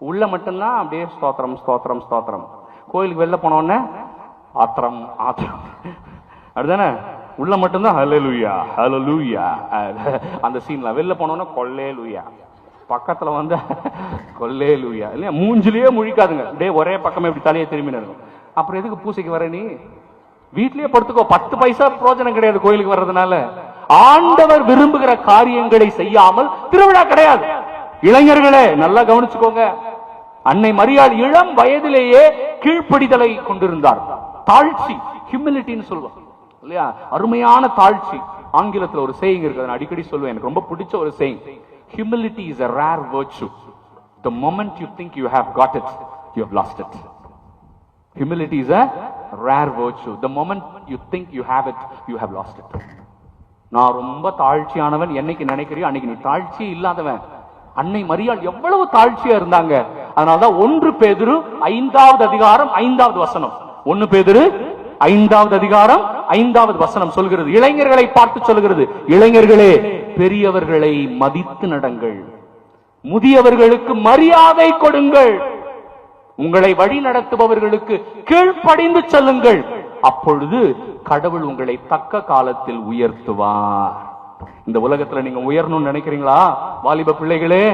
உள்ள மட்டும்தான் அப்படியே ஸ்தோத்திரம் ஸ்தோத்திரம் ஸ்தோத்திரம். கோயிலுக்கு வெளில போனோடனே ஆத்திரம் ஆத்திரம், அப்படிதானே? உள்ள மட்டும்தான் ஹல்லேலூயா ஹல்லேலூயா. அந்த சீன்ல வெளில போனோம்னா கொல்லேலூயா, பக்கத்துல வந்து கொல்லேலூயா இல்லையா? மூஞ்சிலேயே முழிக்காதுங்க, அப்படியே ஒரே பக்கமே இப்படி தலையை திரும்பி இருக்கும். அப்புறம் எதுக்கு பூசைக்கு வர? நீ வீட்லயே படுத்துக்கோ, 10 பைசா பிரயோஜனம் கிடையாது கோயிலுக்கு வர்றதுனால. ஆண்டவர் விரும்புகிற காரியங்களை செய்யாமல் திருவிழா கிடையாது. இளைஞர்களே நல்லா கவனிச்சுக்கோங்க. அன்னை மரியாள் இளம் வயதிலேயே கீழ்ப்படிதலை கொண்டிருந்தார். தாழ்ச்சி, ஹியூமிலிட்டின்னு சொல்லுவாங்க இல்லையா? அருமையான தாழ்ச்சி. ஆங்கிலத்தில் ஒரு சேயிங் இருக்கு, நான் அடிக்கடி சொல்லுவேன், எனக்கு ரொம்ப பிடிச்ச ஒரு saying. Humility is a rare virtue. The moment you think you have got it, you have lost it. Humility is a rare virtue. The moment you think you have it, you have lost it. நான் ரொம்ப தாழ்ச்சியானவன் என்னைக்கு நினைக்கிறியோ அன்னைக்கு நீ தாழ்ச்சி இல்லாதவன். அன்னை மரியாள் எவ்வளவு தாழ்ச்சியா இருந்தாங்க. அதனாலதான் 1 பேதுரு 5வது அதிகாரம் 5வது வசனம், 1 பேதுரு 5வது அதிகாரம் 5வது வசனம் சொல்கிறது, இளைஞர்களை பார்த்து சொல்கிறது, இளைஞர்களே பெரியவர்களை மதித்து நடங்கள், முதியவர்களுக்கு மரியாதை கொடுங்கள், உங்களை வழி நடத்துபவர்களுக்கு கீழ்ப்படிந்து செல்லுங்கள், அப்பொழுது கடவுள் உங்களை தக்க காலத்தில் உயர்த்துவார். இந்த உலகத்துல நீங்க உயரணும்னு நினைக்கிறீங்களா? வாலிப பிள்ளைகளே,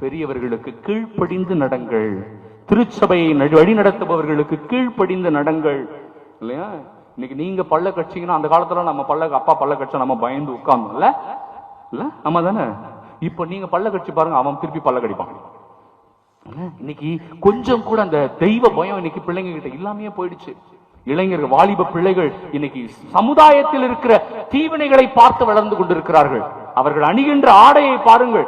பெரியவர்களுக்கு கீழ்ப்படிந்து நடங்கள், திருச்சபையை வழி நடத்துபவர்களுக்கு கீழ்ப்படிந்து நடங்கள் இல்லையா? இன்னைக்கு நீங்க பல்ல கட்சிங்கன்னா, அந்த காலத்துல நம்ம அப்பா பல்ல கட்சா நம்ம பயந்து உட்கார்ந்தோம் இல்ல இல்ல, நம்ம தானே. இப்ப நீங்க பல்ல கட்சி பாருங்க, அவன் திருப்பி பல்ல கடிப்பான். இன்னைக்கு கொஞ்சம் கூட அந்த தெய்வ பயம் இன்னைக்கு பிள்ளைங்க கிட்ட இல்லாமையே போயிடுச்சு. இளைஞர்கள், வாலிப பிள்ளைகள் இன்னைக்கு சமுதாயத்தில் இருக்கிற தீவினைகளை பார்த்து வளர்ந்து கொண்டிருக்கிறார்கள். அவர்கள் அணிகின்ற ஆடையை பாருங்கள்,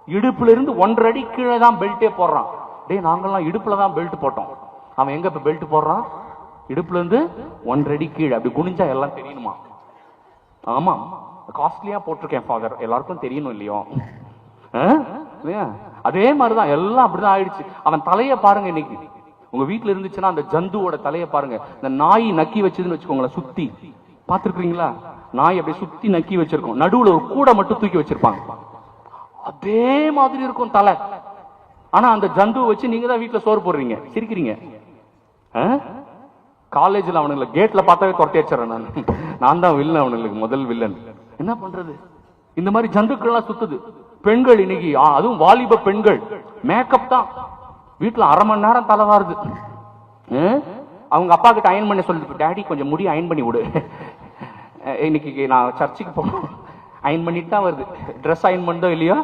இடுப்புல இருந்து 1.5 அடி கீழே தான் பெல்ட்டே போடுறான். டேய், நாங்கெல்லாம் இடுப்புல தான் பெல்ட் போட்டோம். அவன் எங்க இப்ப பெல்ட் போடுறான்? இடுப்புல இருந்து 1.5 அடி கீழே. அப்படி குனிஞ்சா எல்லாம் தெரியணுமா? ஆமா, காஸ்ட்லியா போட்டிருக்கேன் ஃபாதர், எல்லாருக்கும் தெரியணும் இல்லையோ? அதே மாதிரிதான் எல்லாம் அப்படிதான் ஆயிடுச்சு. அவன் தலைய பாருங்க, இன்னைக்கு உங்க வீட்டுல இருந்துச்சுன்னா அந்த ஜந்துவோட தலைய பாருங்க. இந்த நாய் நக்கி வச்சதுன்னு வச்சுக்கோங்களேன், சுத்தி பாத்துருக்கீங்களா? நாய் அப்படியே சுத்தி நக்கி வச்சிருக்கோம், நடுவுல ஒரு கூடை மட்டும் தூக்கி வச்சிருப்பாங்க, அதே மாதிரி இருக்கும் தலை. ஆனா அந்த ஜந்துவை வச்சு நீங்க தான் வீட்டுல சோறு போடுறீங்க, சிரிக்கிறீங்க. காலேஜ்ல அவனுங்களை கேட்ல பார்த்தாவே துரட்டி வச்சிடறேன் நான் தான் வில்லன், அவனுங்களுக்கு முதல் வில்லன். என்ன பண்றது? இந்த மாதிரி ஜந்துக்கள் எல்லாம் சுத்துது. பெண்கள் இன்னைக்கு, அதுவும் வாலிப பெண்கள், மேக்கப் தான் வீட்டுல 1/2 மணி நேரம் தலைவாருது. அவங்க அப்பா கிட்ட அயன் பண்ண சொல்லிட்டு, டாடி கொஞ்சம் முடி அயன் பண்ணி விடு. இன்னைக்கு நான் சர்ச்சுக்கு போகணும், அயன் பண்ணிட்டு தான் வருது. ட்ரெஸ் அயன் பண்ணதோ இல்லையோ,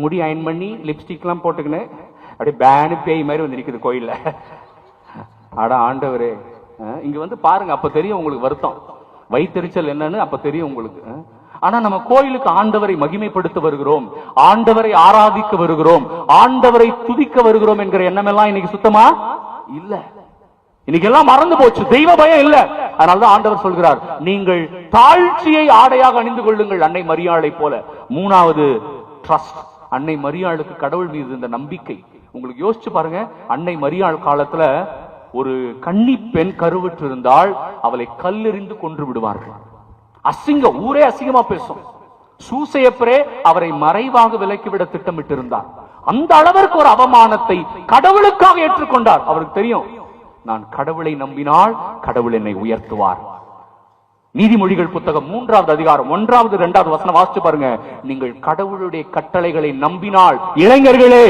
முடி அயன் பண்ணி லிப்ஸ்டிக் எல்லாம் போட்டுக்கின்னு அப்படியே பேனு பேய் மாதிரி வந்து நிக்குது கோயில்ல. அட ஆண்டவரே, இங்க வந்து பாருங்க, அப்ப தெரியும் உங்களுக்கு வருத்தம், வயிற்றெரிச்சல் என்னன்னு அப்ப தெரியும் உங்களுக்கு. ஆனா நம்ம கோயிலுக்கு ஆண்டவரை மகிமைப்படுத்த வருகிறோம், ஆண்டவரை ஆராதிக்க வருகிறோம், ஆண்டவரை துதிக்க வருகிறோம் என்கிற எண்ணம் எல்லாம் இன்னைக்கு சுத்தமா இல்ல. இன்னைக்கு எல்லாம் மறந்து போச்சு, தெய்வ பயம் இல்ல. அதனாலதான் ஆண்டவர் சொல்கிறார், நீங்கள் தாழ்ச்சியை ஆடையாக அணிந்து கொள்ளுங்கள் அன்னை மரியாளை போல. 3வது ட்ரஸ்ட், அன்னை மரியாளுக்கு கடவுள் மீது இந்த நம்பிக்கை. உங்களுக்கு யோசிச்சு பாருங்க, அன்னை மரியாள் காலத்துல ஒரு கன்னி பெண் கருவுற்று இருந்தால் அவளை கல்லெறிந்து கொன்று விடுவார்கள். அசிங்கம், ஊரே அசிங்கமா பேசும். சூசையப்பரே அவரை மறைவாக விலக்கிவிட திட்டமிட்டு இருந்தார். அந்த அளவிற்கு ஒரு அவமானத்தை கடவுளுக்காக ஏற்றுக்கொண்டார். அவருக்கு தெரியும், நான் கடவுளை நம்பினால் கடவுள் என்னை உயர்த்துவார். நீதிமொழிகள் புத்தகம் 3வது அதிகாரம் 1வது 2வது வசனம் வாசிச்சு பாருங்க. நீங்கள் கடவுளுடைய கட்டளைகளை நம்பினால், இளைஞர்களே,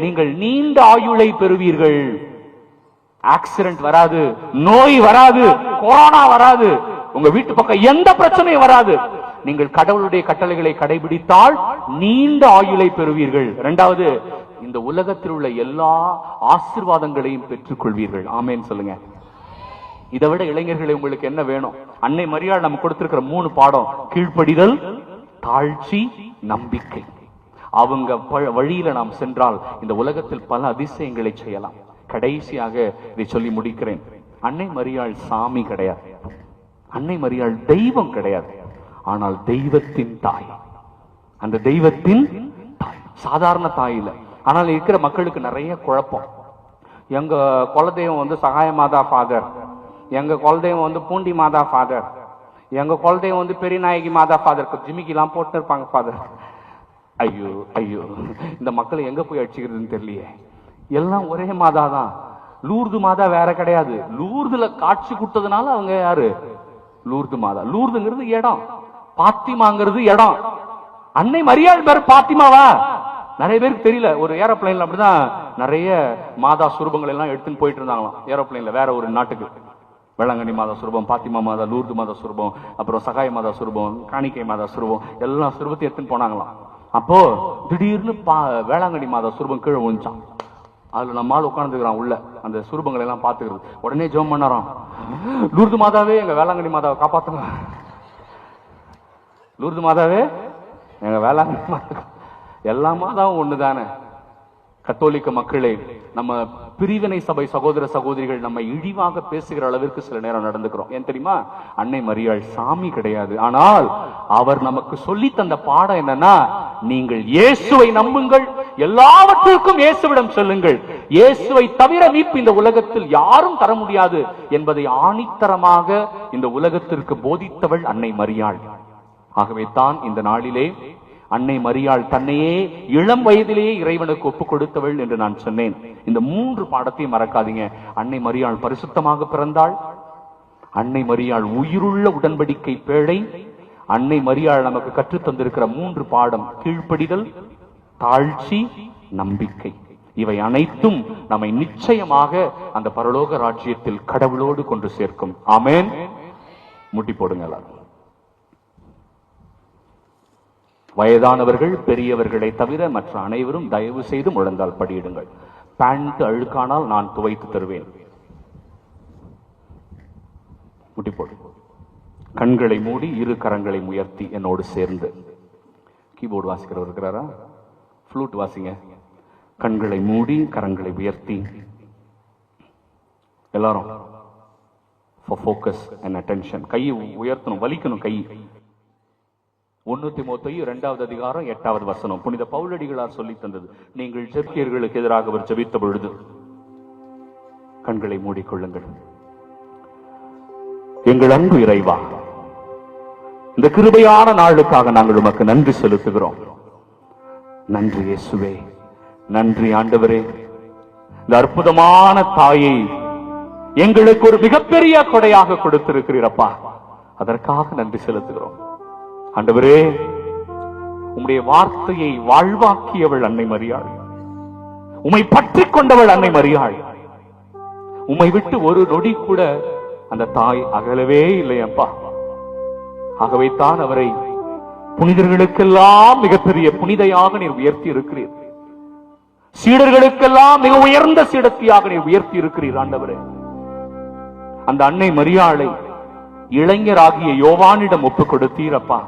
நீங்கள் நீண்ட ஆயுளை பெறுவீர்கள். ஆக்சிடென்ட் வராது, நோய் வராது, கொரோனா வராது, உங்க வீட்டு பக்கம் எந்த பிரச்சனையும் வராது. நீங்கள் கடவுளுடைய கட்டளைகளை கடைபிடித்தால் நீண்ட ஆயுளை பெறுவீர்கள். 2வது, இந்த உலகத்தில் உள்ள எல்லா ஆசீர்வாதங்களையும் பெற்றுக் கொள்வீர்கள். ஆமென் சொல்லுங்க. இதை விட இளைஞர்களை உங்களுக்கு என்ன வேணும்? அன்னை மரியாள் நம்ம கொடுத்திருக்கிற 3 பாடம்: கீழ்ப்படிதல், தாழ்ச்சி, நம்பிக்கை. அவங்க வழியில நாம் சென்றால் இந்த உலகத்தில் பல அதிசயங்களை செய்யலாம். கடைசியாக இதை சொல்லி முடிக்கிறேன். அன்னை மரியாள் சாமி கிடையாது, அன்னை மரியாள் தெய்வம் கிடையாது, ஆனால் தெய்வத்தின் தாய். அந்த தெய்வத்தின் தாய் சாதாரண தாய் இல்ல. ஆனால் இருக்கிற மக்களுக்கு நிறைய குழப்பம். எங்க குலதெய்வம் சகாய மாதா ஃபாதர், எங்க குலதெய்வம் பூண்டி மாதா ஃபாதர், எங்க குலதெய்வம் பெரியநாயகி மாதா ஃபாதர், ஜிமிக்கி எல்லாம் போட்டு இருப்பாங்க ஃபாதர். ஐயோ ஐயோ, இந்த மக்களை எங்க போய் அடிச்சுக்கிறதுன்னு தெரியலையே. எல்லாம் ஒரே மாதா தான். லூர்து மாதா வேற கிடையாது. லூர்துல காட்சி கொடுத்ததுனால அவங்க யாரு? லூர்து மாதா. லூர்துங்கிறது இடம், பாத்திமாங்கிறது இடம். அன்னை மரியாள் பேர் பாத்திமாவா? நிறைய பேருக்கு தெரியல. ஒரு ஏரோப்ளைன்ல அப்படிதான் நிறைய மாதா சுரூபங்கள் எல்லாம் எடுத்துன்னு போயிட்டு இருந்தாங்களாம் ஏரோப்ளைன்ல, வேற ஒரு நாட்டுக்கு. வேளாங்கண்ணி மாதா சுரூபம், பாத்திமா மாதா, லூர்து மாதா சுரூபம், அப்புறம் சகாய மாதா சுரூபம், காணிக்கை மாதா சுரூபம், எல்லா சுரூபத்தையும் எடுத்துன்னு போனாங்களாம். அப்போ திடீர்னு வேளாங்கண்ணி மாதா சுரூபம் கீழே விழுந்துச்சான். அதுல நம்மால் உட்கார்ந்துக்கிறான் உள்ள, அந்த சுரூபங்களை எல்லாம் பாத்துக்கிறது. உடனே ஜெபம் பண்ணாராம், லூர்து மாதாவே எங்க வேளாங்கண்ணி மாதாவை காப்பாத்துங்க, லூர்து மாதாவே எங்க வேளாங்கண்ணி மாதா. எல்லா மாதாவும் ஒண்ணுதானே. கத்தோலிக்க மக்களே, நம்ம பிரிவினை சபை சகோதர சகோதரிகள் நம்ம இழிவாக பேசுகிற அளவிற்கு சில நேரம் நடந்துக்கிறோம். ஏன் தெரியுமா? அன்னை மரியாள் சாமி கிடையாது. ஆனால் அவர் நமக்கு சொல்லி தந்த பாடம் என்னன்னா, நீங்கள் இயேசுவை நம்புங்கள், எல்லாவற்றிற்கும் இயேசுவிடம் செல்லுங்கள், இயேசுவை தவிர மீட்பு இந்த உலகத்தில் யாரும் தர முடியாது என்பதை ஆணித்தரமாக இந்த உலகத்திற்கு போதித்தவள் அன்னை மரியாள். ஆகவே தான் இந்த நாளிலே அன்னை மரியாள் தன்னையே இளம் வயதிலேயே இறைவனுக்கு ஒப்புக் கொடுத்தவள் என்று நான் சொன்னேன். இந்த 3 பாடத்தையும் மறக்காதீங்க. அன்னை மரியாள் பரிசுத்தமாக பிறந்தாள், அன்னை மரியாள் உயிருள்ள உடன்படிக்கை பேழை, அன்னை மரியாள் நமக்கு கற்றுத் தந்திருக்கிற 3 பாடம்: கீழ்ப்படிதல், தாழ்ச்சி, நம்பிக்கை. இவை அனைத்தும் நம்மை நிச்சயமாக அந்த பரலோக ராஜ்யத்தில் கடவுளோடு கொண்டு சேர்க்கும். ஆமென். முட்டி போடுங்க எல்லாரும். வயதானவர்கள், பெரியவர்களை தவிர மற்ற அனைவரும் தயவு செய்து முழந்தால் படியிடுங்கள். பேண்ட் அழுக்கானால் நான் துவைத்து தருவேன். முட்டி போடு. கண்களை மூடி 2 கரங்களை உயர்த்தி என்னோடு சேர்ந்து. கீபோர்டு வாசிக்கிறவர் இருக்கிறாரா? ஃப்ளூட் வாசிங்க. கண்களை மூடி கரங்களை உயர்த்தி எல்லாரும் for focus and attention. கையை உயர்த்தணும், வலிக்கணும் கை. 1 தீமோத்தேயு 2வது அதிகாரம் 8வது வசனம் புனித பவுலடிகளார் சொல்லி தந்தது. நீங்கள் ஜெபியர்களுக்கு எதிராக அவர் ஜெபித்த பொழுது கண்களை மூடிக்கொள்ளுங்கள். எங்கள் அன்பு இறைவா, இந்த கிருபையான நாளுக்காக நாங்கள் உமக்கு நன்றி செலுத்துகிறோம். நன்றி இயேசுவே, நன்றி ஆண்டவரே. இந்த அற்புதமான தாயை எங்களுக்கு ஒரு மிகப்பெரிய கொடையாக கொடுத்திருக்கிறீரப்பா, அதற்காக நன்றி செலுத்துகிறோம். ஆண்டவரே, உம்முடைய வார்த்தையை வாழ்வாக்கியவள் அன்னை மரியாள், உம்மை பற்றி கொண்டவள் அன்னை மரியாள். உம்மை விட்டு ஒரு நொடி கூட அந்த தாய் அகலவே இல்லையப்பா. ஆகவே தான் அவரை புனிதர்களுக்கெல்லாம் மிகப்பெரிய புனிதையாக நீர் உயர்த்தி இருக்கிறீர். சீடர்களுக்கெல்லாம் மிக உயர்ந்த சீடத்தியாக நீர் உயர்த்தி இருக்கிறீர் ஆண்டவரே. அந்த அன்னை மரியாளை இளைஞராகிய யோவானிடம் ஒப்புக் கொடுத்தீரப்பா.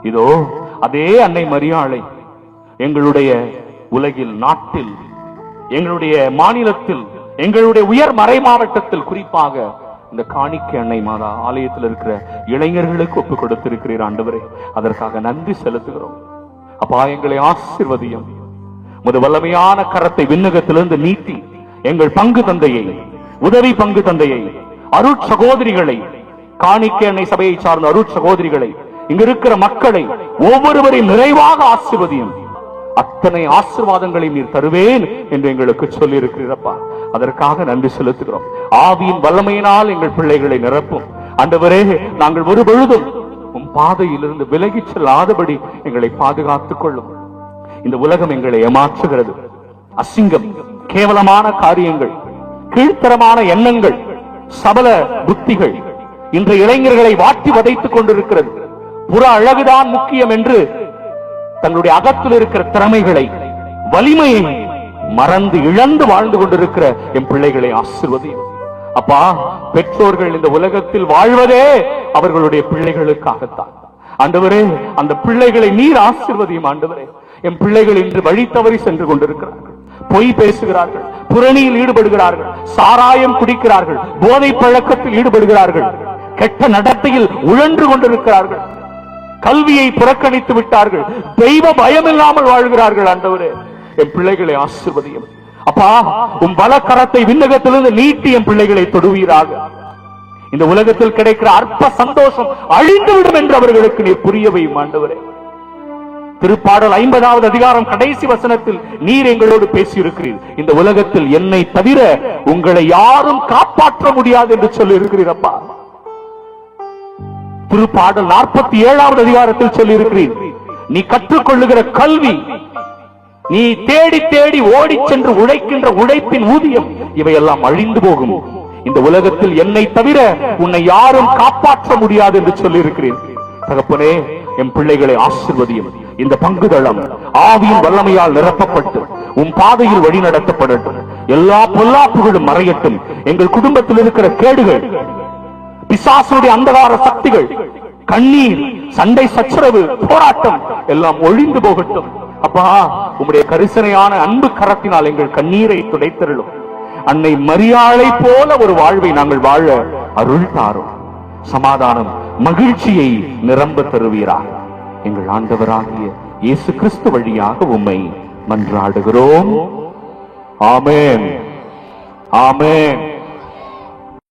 இதோ அதே அன்னை மரியாளை எங்களுடைய உலகில், நாட்டில், எங்களுடைய மாநிலத்தில், எங்களுடைய உயர் மறை மாவட்டத்தில், குறிப்பாக இந்த காணிக்கை அன்னை மாதா ஆலயத்தில் இருக்கிற இளைஞர்களுக்கு ஒப்புக் கொடுத்திருக்கிறீர் ஆண்டவரே. அதற்காக நன்றி செலுத்துகிறோம் அப்பா. எங்களை ஆசீர்வதியும். முது வல்லமையான கரத்தை விண்ணகத்திலிருந்து நீட்டி எங்கள் பங்கு தந்தையை, உதவி பங்கு தந்தையை, அருட் சகோதரிகளை, காணிக்கை அன்னை சபையை சார்ந்த அருட் சகோதரிகளை, இங்க இருக்கிற மக்களை ஒவ்வொருவரையும் நிறைவாக ஆசீர்வதியும். அத்தனை ஆசீர்வாதங்களையும் நீர் தருவேன் என்று எங்களுக்கு சொல்லி இருக்கிறீரப்பா. அதற்காக நன்றி செலுத்துகிறோம். ஆவியின் வல்லமையினால் எங்கள் பிள்ளைகளை நிரப்பும் ஆண்டவரே. நாங்கள் ஒரு பொழுதும் உம் பாதையிலிருந்து விலகி செல்லாதபடி எங்களை பாதுகாத்துக் கொள்ளும். இந்த உலகம் எங்களை ஏமாற்றுகிறது. அசிங்கம், கேவலமான காரியங்கள், கீழ்த்தரமான எண்ணங்கள், சபல புத்திகள் இன்றைய இளைஞர்களை வாட்டி வதைத்துக் கொண்டிருக்கிறது. புற அழகுதான் முக்கியம் என்று தங்களுடைய அகத்தில் இருக்கிற திறமைகளை, வலிமையை மறந்து இழந்து வாழ்ந்து கொண்டிருக்கிற என் பிள்ளைகளை ஆசீர்வதியும். அப்பா, பெற்றோர்கள் இந்த உலகத்தில் வாழ்வதே அவர்களுடைய பிள்ளைகளுக்காகத்தான். ஆண்டவரே, அந்த பிள்ளைகளை நீர் ஆசீர்வதியும். ஆண்டவரே, என் பிள்ளைகள் இன்று வழி தவறி சென்று கொண்டிருக்கிறார்கள். பொய் பேசுகிறார்கள், புரணியில் ஈடுபடுகிறார்கள், சாராயம் குடிக்கிறார்கள், போதை பழக்கத்தில் ஈடுபடுகிறார்கள், கெட்ட நடத்தையில் உழன்று கொண்டிருக்கிறார்கள், கல்வியை புறக்கணித்து விட்டார்கள், தெய்வ பயமில்லாமல் வாழ்கிறார்கள். ஆண்டவரே, என் பிள்ளைகளை ஆசீர்வதியும். அப்பா, உன் பலக்கரத்தை விண்ணகத்திலிருந்து நீட்டி என் பிள்ளைகளை தொடுவீராக. இந்த உலகத்தில் கிடைக்கிற அற்ப சந்தோஷம் அழிந்துவிடும் என்று அவர்களுக்கு நீர் புரிய வையும். ஆண்டவரே, திருப்பாடல் 50வது அதிகாரம் கடைசி வசனத்தில் நீர் எங்களோடு பேசியிருக்கிறீர். இந்த உலகத்தில் என்னை தவிர உங்களை யாரும் காப்பாற்ற முடியாது என்று சொல்லி இருக்கிறீரப்பா. திருப்பாடல் 47வது அதிகாரத்தில் சொல்லி இருக்கிறீர், நீ கற்றுக்கொள்ளுகிற கல்வி, நீ தேடி தேடி ஓடி சென்று உழைக்கின்ற உழைப்பின் ஊதியம், இவையெல்லாம் அழிந்து போகும். இந்த உலகத்தில் என்னை தவிர உன்னை யாரும் காப்பாற்ற முடியாது என்று சொல்லி இருக்கிறேன். தகப்பனே, என் பிள்ளைகளை ஆசீர்வதியும். இந்த பங்குதளம் ஆவியின் வல்லமையால் நிரப்பப்பட்டு உன் பாதையில் வழி நடத்தப்படட்டும். எல்லா பொல்லாப்புகளும் மறையட்டும். எங்கள் குடும்பத்தில் இருக்கிற கேடுகள், பிசாசுடைய அந்தகார சக்திகள், கண்ணீர், சண்டை சச்சரவு, போராட்டம் எல்லாம் ஒழிந்து போகட்டும். அப்பா, உம்முடைய கரிசனையான அன்பு கரத்தினால் எங்கள் கண்ணீரை துடைத்தருளும். அன்னை மரியாளை போல ஒரு வாழ்வை நாங்கள் வாழ அருள் தாரும். சமாதானம், மகிழ்ச்சியை நிரம்ப தருவீராக. எங்கள் ஆண்டவராகிய இயேசு கிறிஸ்து வழியாக உம்மை மன்றாடுகிறோம். ஆமென், ஆமென்.